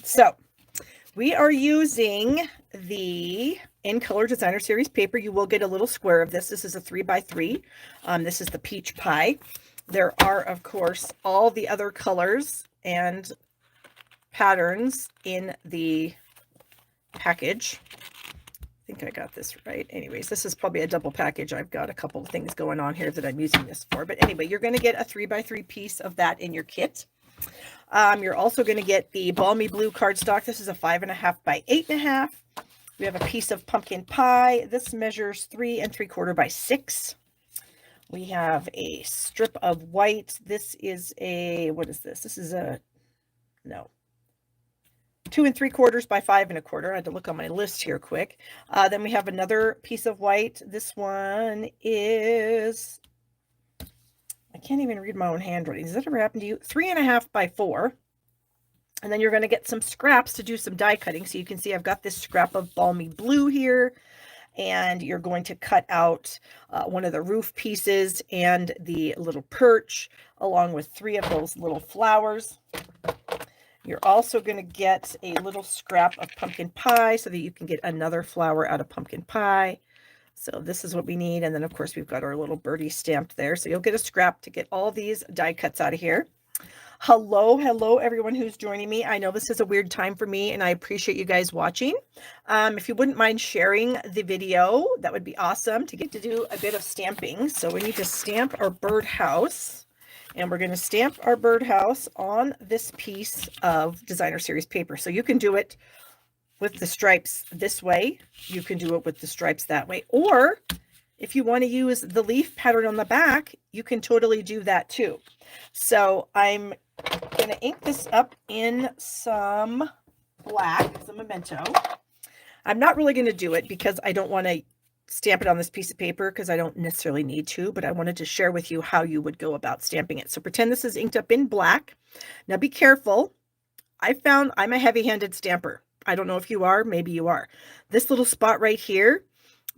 So we are using the In Color Designer Series paper. You will get a little square of this. This is a 3x3. This is the peach pie. There are, of course, all the other colors and patterns in the package. I think I got this right. Anyways, this is probably a double package. I've got a couple of things going on here that I'm using this for. But anyway, you're going to get a 3x3 piece of that in your kit. You're also going to get the Balmy Blue cardstock. This is a 5.5 by 8.5. We have a piece of pumpkin pie. This measures 3 3/4 by 6. We have a strip of white. This is a, what is this? This is a, no, 2 3/4 by 5 1/4. I had to look on my list here quick. Then we have another piece of white. This one is, I can't even read my own handwriting. Does that ever happen to you? 3.5 by 4. And then you're going to get some scraps to do some die cutting. So you can see I've got this scrap of Balmy Blue here. And you're going to cut out one of the roof pieces and the little perch, along with 3 of those little flowers. You're also going to get a little scrap of pumpkin pie so that you can get another flower out of pumpkin pie. So this is what we need. And then, of course, we've got our little birdie stamped there. So you'll get a scrap to get all these die cuts out of here. Hello, everyone who's joining me. I know this is a weird time for me, and I appreciate you guys watching. If you wouldn't mind sharing the video, that would be awesome to get to do a bit of stamping. So we need to stamp our birdhouse, and we're going to stamp our birdhouse on this piece of Designer Series paper. So you can do it with the stripes this way. You can do it with the stripes that way. Or if you want to use the leaf pattern on the back, you can totally do that too. So I'm going to ink this up in some black, some memento. I'm not really going to do it because I don't want to stamp it on this piece of paper because I don't necessarily need to, but I wanted to share with you how you would go about stamping it. So pretend this is inked up in black. Now be careful. I found I'm a heavy-handed stamper. I don't know if you are, maybe you are. This little spot right here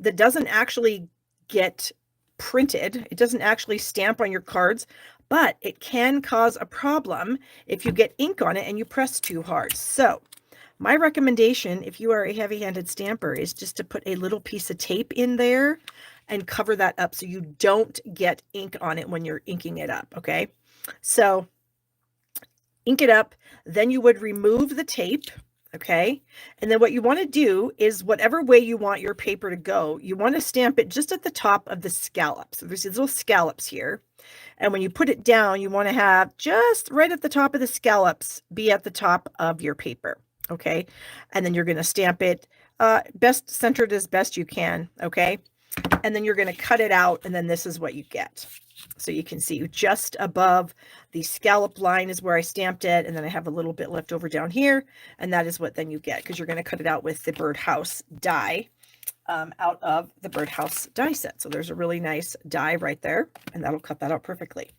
that doesn't actually get printed, it doesn't actually stamp on your cards, but it can cause a problem if you get ink on it and you press too hard. So my recommendation, if you are a heavy-handed stamper, is just to put a little piece of tape in there and cover that up so you don't get ink on it when you're inking it up, okay? So ink it up, then you would remove the tape, okay? And then what you want to do is whatever way you want your paper to go, you want to stamp it just at the top of the scallop. So there's these little scallops here. And when you put it down, you want to have just right at the top of the scallops be at the top of your paper, okay? And then you're going to stamp it best centered as best you can, okay? And then you're going to cut it out, and then this is what you get. So you can see just above the scallop line is where I stamped it, and then I have a little bit left over down here, and that is what then you get, because you're going to cut it out with the birdhouse die out of the birdhouse die set. So there's a really nice die right there, and that'll cut that out perfectly.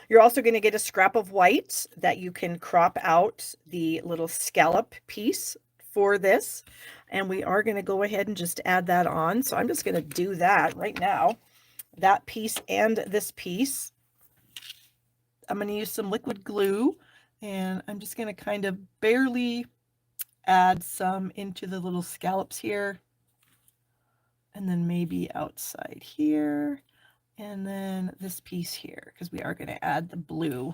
You're also going to get a scrap of white that you can crop out the little scallop piece for this, and we are going to go ahead and just add that on. So I'm just going to do that right now. That piece and this piece. I'm going to use some liquid glue, and I'm just going to kind of barely add some into the little scallops here, and then maybe outside here, and then this piece here, because we are going to add the blue.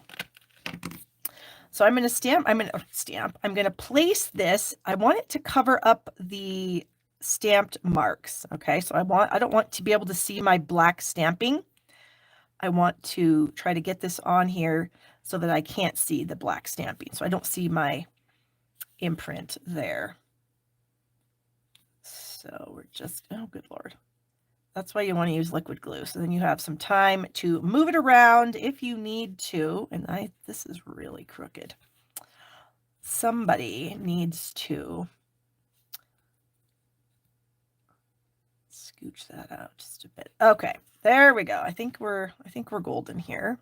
So I'm going to place this. I want it to cover up the stamped marks. Okay, so I don't want to be able to see my black stamping. I want to try to get this on here so that I can't see the black stamping. So I don't see my imprint there. So we're just, oh, good Lord. That's why you want to use liquid glue. So then you have some time to move it around if you need to. And this is really crooked. Somebody needs to scooch that out just a bit. Okay, there we go. I think we're golden here.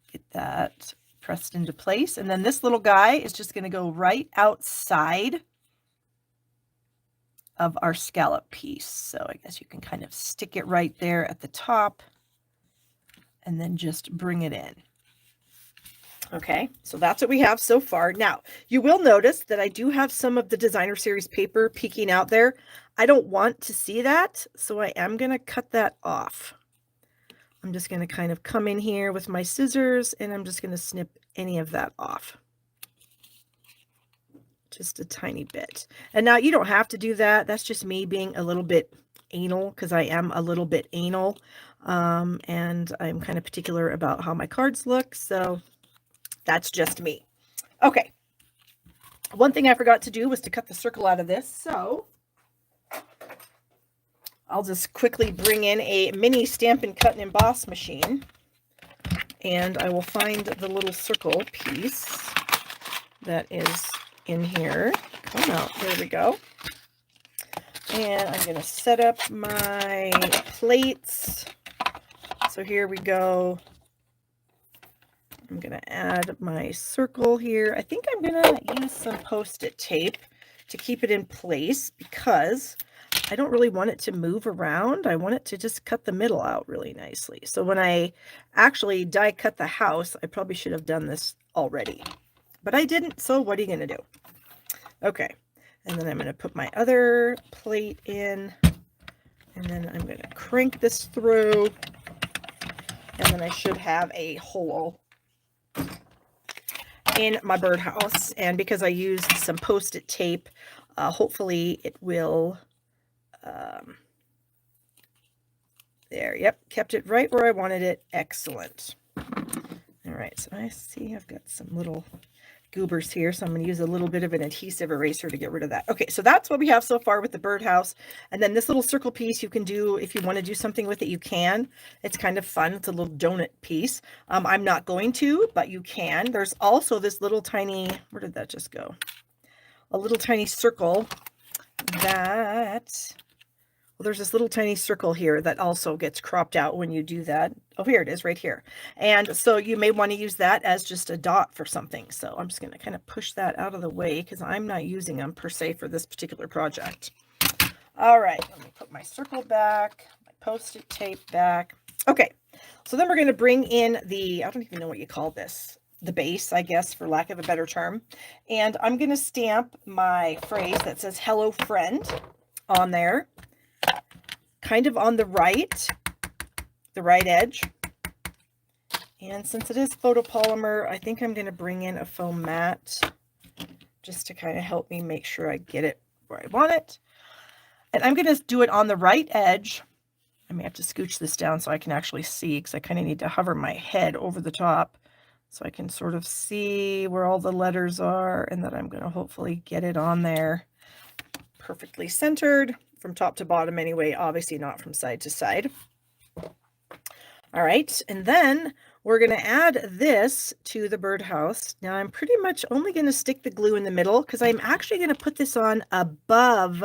Get that pressed into place. And then this little guy is just going to go right outside of our scallop piece. So I guess you can kind of stick it right there at the top and then just bring it in. Okay, so that's what we have so far. Now, you will notice that I do have some of the designer series paper peeking out there. I don't want to see that, so I am going to cut that off. I'm just going to kind of come in here with my scissors, and I'm just going to snip any of that off. Just a tiny bit. And now you don't have to do that. That's just me being a little bit anal, because I am a little bit anal. And I'm kind of particular about how my cards look, so that's just me. Okay. One thing I forgot to do was to cut the circle out of this, so I'll just quickly bring in a mini Stampin' Cut and Emboss machine, and I will find the little circle piece that is in here. Come out. There we go. And I'm going to set up my plates. So here we go. I'm going to add my circle here. I think I'm going to use some Post-it tape to keep it in place, because I don't really want it to move around. I want it to just cut the middle out really nicely. So when I actually die cut the house, I probably should have done this already, but I didn't. So what are you going to do? Okay. And then I'm going to put my other plate in, and then I'm going to crank this through, and then I should have a hole in my birdhouse. And because I used some Post-it tape, hopefully it will, there, yep, kept it right where I wanted it. Excellent. All right, so I see I've got some little goobers here, so I'm going to use a little bit of an adhesive eraser to get rid of that. Okay, so that's what we have so far with the birdhouse. And then this little circle piece you can do, if you want to do something with it, you can. It's kind of fun. It's a little donut piece. I'm not going to, but you can. There's also this little tiny, where did that just go? A little tiny circle that, well, there's this little tiny circle here that also gets cropped out when you do that. Oh, here it is right here. And so you may want to use that as just a dot for something. So I'm just going to kind of push that out of the way, because I'm not using them per se for this particular project. All right, let me put my circle back, my Post-it tape back. Okay, so then we're going to bring in the, I don't even know what you call this, the base, I guess, for lack of a better term. And I'm going to stamp my phrase that says "Hello Friend" on there, kind of on the right edge. And since it is photopolymer, I think I'm going to bring in a foam mat just to kind of help me make sure I get it where I want it. And I'm going to do it on the right edge. I may have to scooch this down so I can actually see, because I kind of need to hover my head over the top so I can sort of see where all the letters are, and then I'm going to hopefully get it on there perfectly centered from top to bottom anyway, obviously not from side to side. All right, and then we're going to add this to the birdhouse. Now I'm pretty much only going to stick the glue in the middle, because I'm actually going to put this on above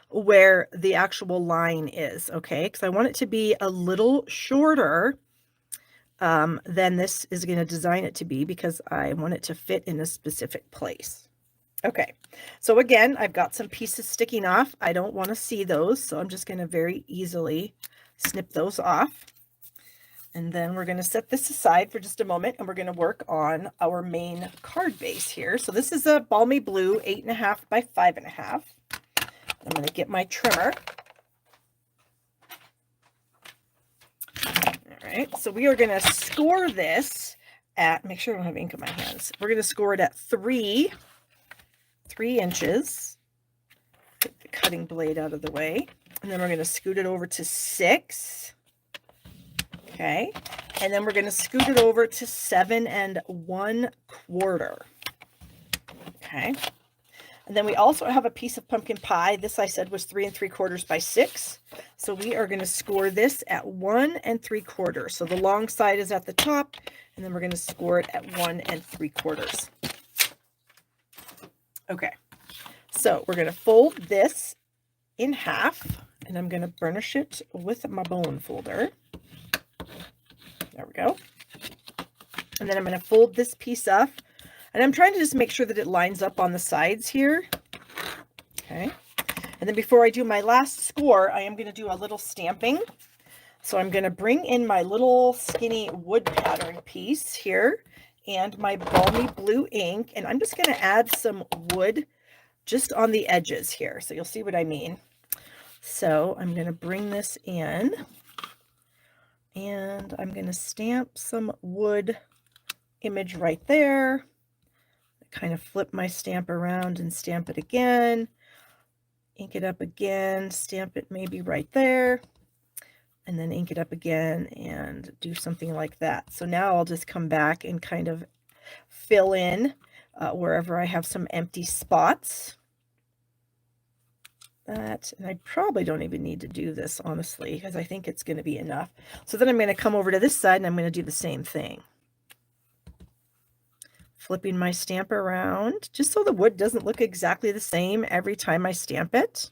where the actual line is, okay? Because I want it to be a little shorter than this is going to design it to be, because I want it to fit in a specific place. Okay, so again, I've got some pieces sticking off. I don't want to see those, so I'm just going to very easily snip those off. And then we're going to set this aside for just a moment, and we're going to work on our main card base here. So this is a Balmy Blue 8.5 by 5.5. I'm going to get my trimmer. All right, so we are going to score this at, make sure I don't have ink in my hands. We're going to score it at 3 inches. Get the cutting blade out of the way. And then we're going to scoot it over to 6. Okay, and then we're going to scoot it over to 7 1/4. Okay, and then we also have a piece of pumpkin pie. This I said was 3 3/4 by 6. So we are going to score this at 1 3/4. So the long side is at the top, and then we're going to score it at 1 3/4. Okay, so we're going to fold this in half, and I'm going to burnish it with my bone folder. There we go. And then I'm going to fold this piece up, and I'm trying to just make sure that it lines up on the sides here. Okay. And then before I do my last score, I am going to do a little stamping. So I'm going to bring in my little skinny wood pattern piece here, and my balmy blue ink, and I'm just going to add some wood just on the edges here. So you'll see what I mean. So I'm going to bring this in, and I'm going to stamp some wood image right there. Kind of flip my stamp around and stamp it again. Ink it up again, stamp it maybe right there, and then ink it up again and do something like that. So now I'll just come back and kind of fill in wherever I have some empty spots. And I probably don't even need to do this, honestly, because I think it's going to be enough. So then I'm going to come over to this side and I'm going to do the same thing. Flipping my stamp around, just so the wood doesn't look exactly the same every time I stamp it.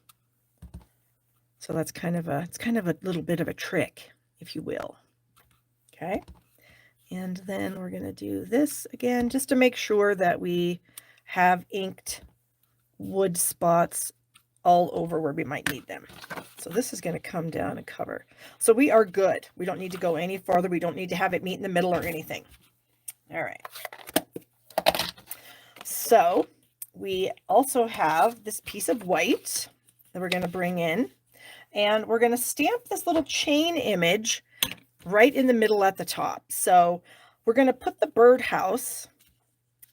So that's it's kind of a little bit of a trick, if you will. Okay. And then we're going to do this again, just to make sure that we have inked wood spots all over where we might need them. So this is going to come down and cover. So we are good. We don't need to go any farther. We don't need to have it meet in the middle or anything. All right. So we also have this piece of white that we're going to bring in, and we're going to stamp this little chain image right in the middle at the top. So we're going to put the birdhouse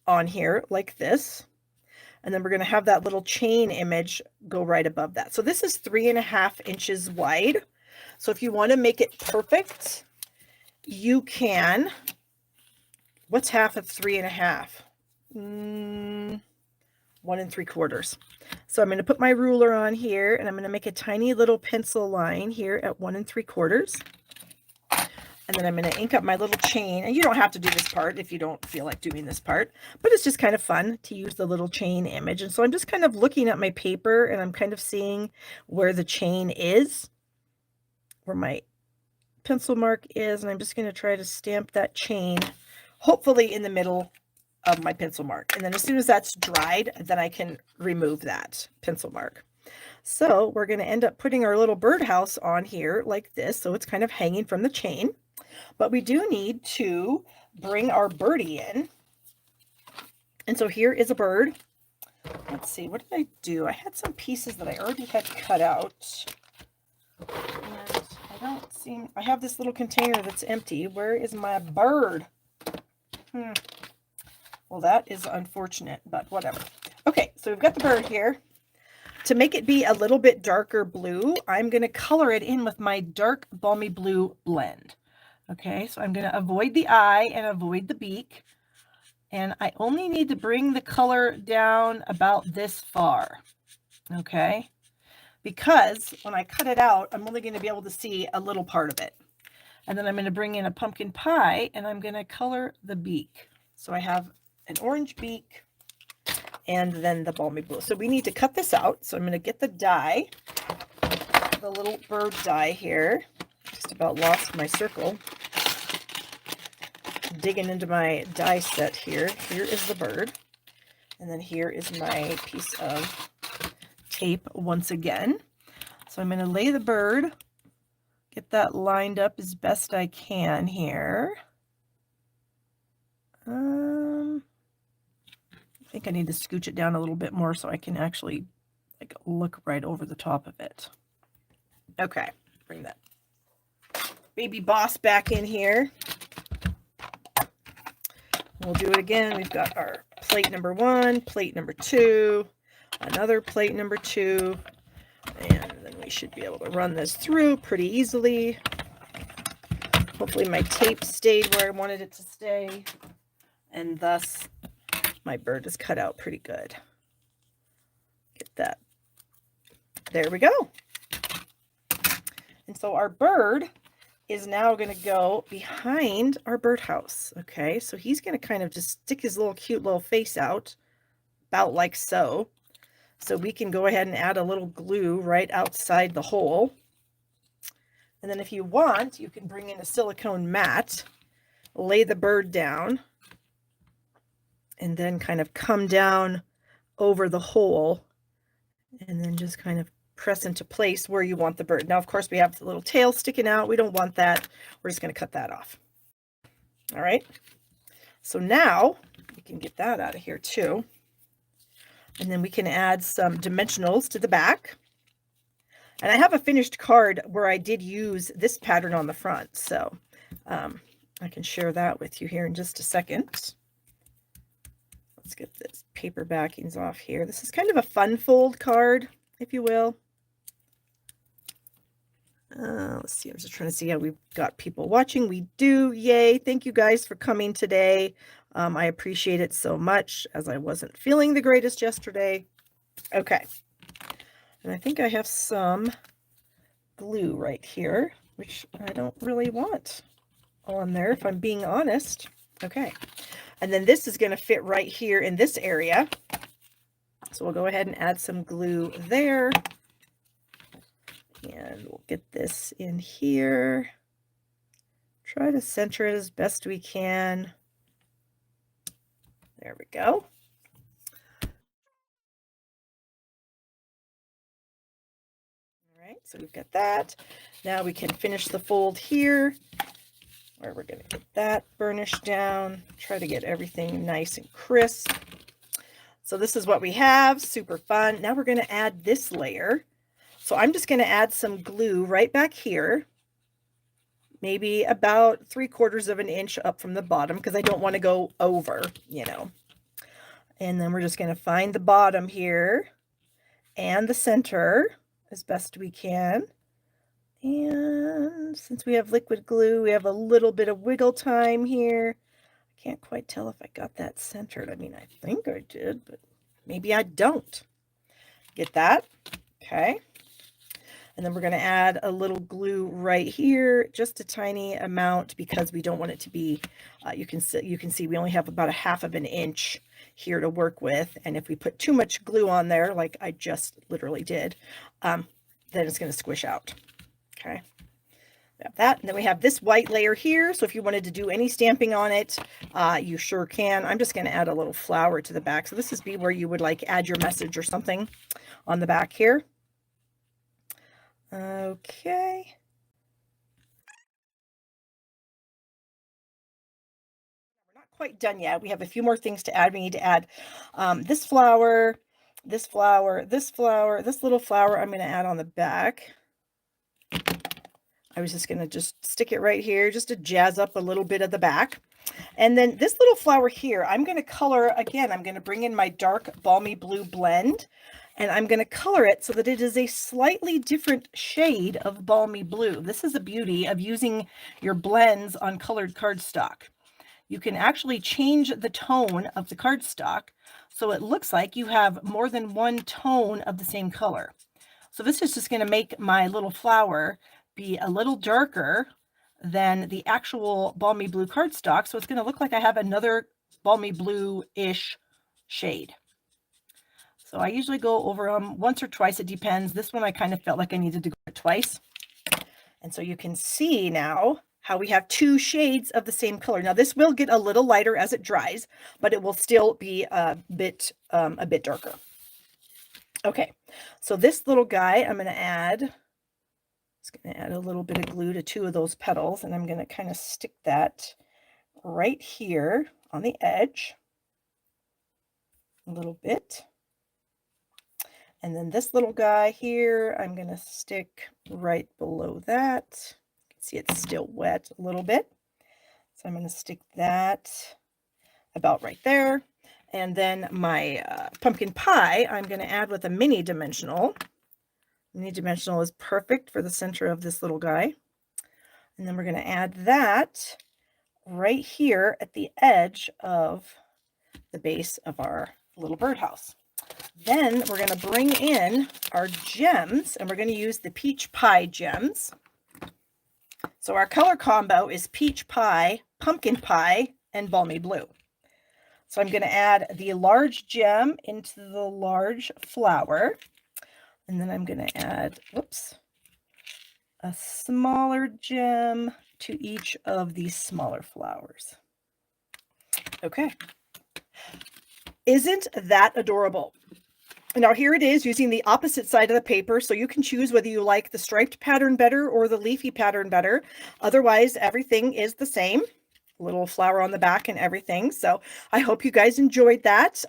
on here like this, and then we're going to have that little chain image go right above that. So this is 3.5 inches wide. So if you want to make it perfect, you can. What's half of 3.5? 1 3/4. So I'm going to put my ruler on here, and I'm going to make a tiny little pencil line here at 1 3/4. And then I'm going to ink up my little chain. And you don't have to do this part if you don't feel like doing this part, but it's just kind of fun to use the little chain image. And so I'm just kind of looking at my paper, and I'm kind of seeing where the chain is, where my pencil mark is, and I'm just going to try to stamp that chain, hopefully in the middle of my pencil mark. And then as soon as that's dried, then I can remove that pencil mark. So we're going to end up putting our little birdhouse on here like this, so it's kind of hanging from the chain. But we do need to bring our birdie in. And so here is a bird. Let's see, what did I do? I had some pieces that I already had cut out. And I have this little container that's empty. Where is my bird? Well, that is unfortunate, but whatever. Okay, so we've got the bird here. To make it be a little bit darker blue, I'm going to color it in with my dark balmy blue blend. Okay, so I'm going to avoid the eye and avoid the beak. And I only need to bring the color down about this far. Okay, because when I cut it out, I'm only going to be able to see a little part of it. And then I'm going to bring in a pumpkin pie, and I'm going to color the beak. So I have an orange beak and then the balmy blue. So we need to cut this out. So I'm going to get the die, the little bird die here. Just about lost my circle. Digging into my die set here. Here is the bird. And then here is my piece of tape once again. So I'm going to lay the bird, get that lined up as best I can here. I think I need to scooch it down a little bit more so I can actually look right over the top of it. Okay, bring that baby boss back in here. We'll do it again. We've got our plate number 1, plate number 2, another plate number 2, and then we should be able to run this through pretty easily. Hopefully my tape stayed where I wanted it to stay, and thus my bird is cut out pretty good. Get that. There we go. And so our bird is now going to go behind our birdhouse. Okay, so he's going to kind of just stick his little cute little face out, about like so. So we can go ahead and add a little glue right outside the hole. And then if you want, you can bring in a silicone mat, lay the bird down, and then kind of come down over the hole, and then just kind of press into place where you want the bird. Now, of course, we have the little tail sticking out. We don't want that. We're just going to cut that off. All right. So now we can get that out of here too. And then we can add some dimensionals to the back. And I have a finished card where I did use this pattern on the front. So I can share that with you here in just a second. Let's get this paper backings off here. This is kind of a fun fold card, if you will. Let's see, I'm just trying to see how we've got people watching. We do. Yay. Thank you guys for coming today. I appreciate it so much, as I wasn't feeling the greatest yesterday. Okay. And I think I have some glue right here, which I don't really want on there, if I'm being honest. Okay. And then this is going to fit right here in this area. So we'll go ahead and add some glue there. And we'll get this in here. Try to center it as best we can. There we go. All right, so we've got that. Now we can finish the fold here, where we're going to get that burnished down. Try to get everything nice and crisp. So this is what we have. Super fun. Now we're going to add this layer. So I'm just going to add some glue right back here, maybe about 3/4 of an inch up from the bottom, because I don't want to go over, you know. And then we're just going to find the bottom here and the center as best we can. And since we have liquid glue, we have a little bit of wiggle time here. I can't quite tell if I got that centered. I mean, I think I did, but maybe I don't. Get that? Okay. And then we're going to add a little glue right here, just a tiny amount, because we don't want it to be, you can see we only have about 1/2 of an inch here to work with. And if we put too much glue on there, like I just literally did, then it's going to squish out. Okay. We have that. And then we have this white layer here. So if you wanted to do any stamping on it, you sure can. I'm just going to add a little flower to the back. So this is where you would like add your message or something on the back here. Okay. We're not quite done yet. We have a few more things to add. We need to add this flower, this flower, this flower, this little flower I'm going to add on the back. I was just going to just stick it right here just to jazz up a little bit of the back. And then this little flower here, I'm going to color, again, I'm going to bring in my dark balmy blue blend. And I'm going to color it so that it is a slightly different shade of balmy blue. This is the beauty of using your blends on colored cardstock. You can actually change the tone of the cardstock so it looks like you have more than one tone of the same color. So this is just going to make my little flower be a little darker than the actual balmy blue cardstock. So it's going to look like I have another balmy blue-ish shade. So I usually go over them once or twice. It depends. This one I kind of felt like I needed to go twice. And so you can see now how we have 2 shades of the same color. Now this will get a little lighter as it dries, but it will still be a bit darker. Okay, so this little guy I'm going to add, a little bit of glue to 2 of those petals, and I'm going to kind of stick that right here on the edge a little bit. And then this little guy here, I'm going to stick right below that. You can see it's still wet a little bit. So I'm going to stick that about right there. And then my pumpkin pie, I'm going to add with a mini dimensional. Mini dimensional is perfect for the center of this little guy. And then we're going to add that right here at the edge of the base of our little birdhouse. Then we're going to bring in our gems, and we're going to use the peach pie gems. So our color combo is peach pie, pumpkin pie, and balmy blue. So I'm going to add the large gem into the large flower, and then I'm going to add, a smaller gem to each of these smaller flowers. Okay. Isn't that adorable? Now here it is using the opposite side of the paper, so you can choose whether you like the striped pattern better or the leafy pattern better. Otherwise, everything is the same. little flower on the back and everything. So I hope you guys enjoyed that.